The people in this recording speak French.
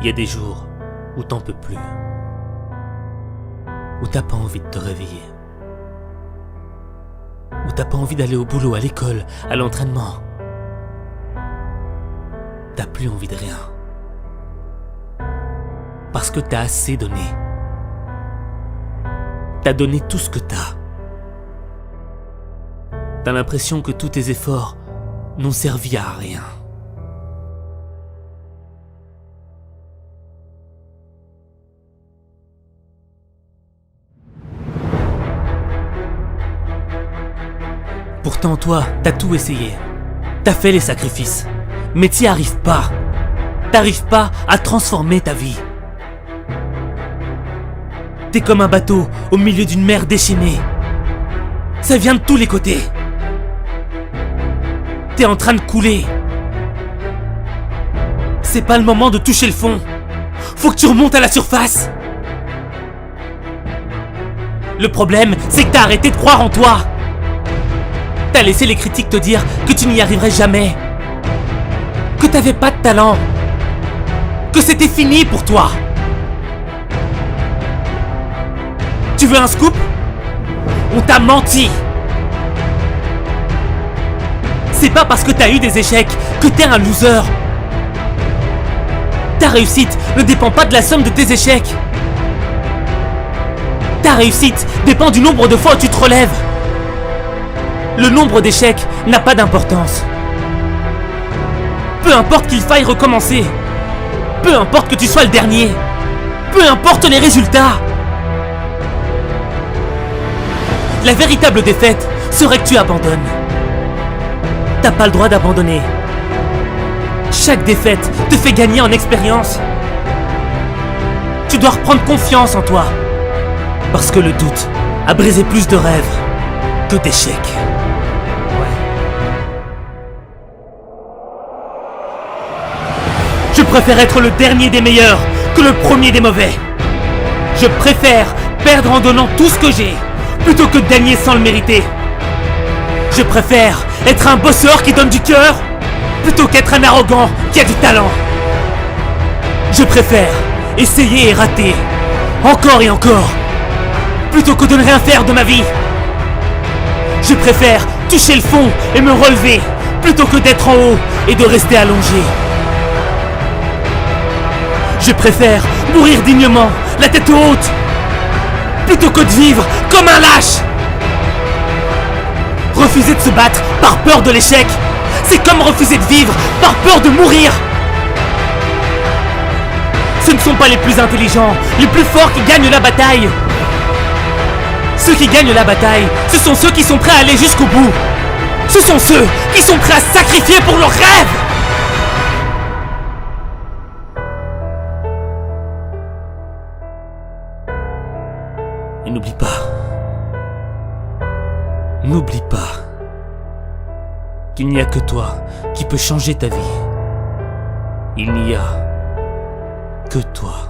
y a des jours où t'en peux plus, où t'as pas envie de te réveiller, où t'as pas envie d'aller au boulot, à l'école, à l'entraînement. T'as plus envie de rien. Parce que t'as assez donné. T'as donné tout ce que t'as. T'as l'impression que tous tes efforts n'ont servi à rien. Pourtant toi, t'as tout essayé. T'as fait les sacrifices. Mais t'y arrives pas. T'arrives pas à transformer ta vie. T'es comme un bateau au milieu d'une mer déchaînée. Ça vient de tous les côtés. T'es en train de couler. C'est pas le moment de toucher le fond. Faut que tu remontes à la surface. Le problème, c'est que t'as arrêté de croire en toi. T'as laissé les critiques te dire que tu n'y arriverais jamais. Que t'avais pas de talent. Que c'était fini pour toi. Tu veux un scoop? On t'a menti. C'est pas parce que t'as eu des échecs que t'es un loser. Ta réussite ne dépend pas de la somme de tes échecs. Ta réussite dépend du nombre de fois où tu te relèves. Le nombre d'échecs n'a pas d'importance. Peu importe qu'il faille recommencer. Peu importe que tu sois le dernier. Peu importe les résultats. La véritable défaite serait que tu abandonnes. T'as pas le droit d'abandonner. Chaque défaite te fait gagner en expérience. Tu dois reprendre confiance en toi. Parce que le doute a brisé plus de rêves que d'échecs. Je préfère être le dernier des meilleurs que le premier des mauvais. Je préfère perdre en donnant tout ce que j'ai plutôt que de gagner sans le mériter. Je préfère être un bosseur qui donne du cœur plutôt qu'être un arrogant qui a du talent. Je préfère essayer et rater encore et encore plutôt que de ne rien faire de ma vie. Je préfère toucher le fond et me relever plutôt que d'être en haut et de rester allongé. Je préfère mourir dignement, la tête haute, plutôt que de vivre comme un lâche. Refuser de se battre par peur de l'échec, c'est comme refuser de vivre par peur de mourir. Ce ne sont pas les plus intelligents, les plus forts qui gagnent la bataille. Ceux qui gagnent la bataille, ce sont ceux qui sont prêts à aller jusqu'au bout. Ce sont ceux qui sont prêts à sacrifier pour leurs rêves. Et n'oublie pas qu'il n'y a que toi qui peux changer ta vie. Il n'y a que toi.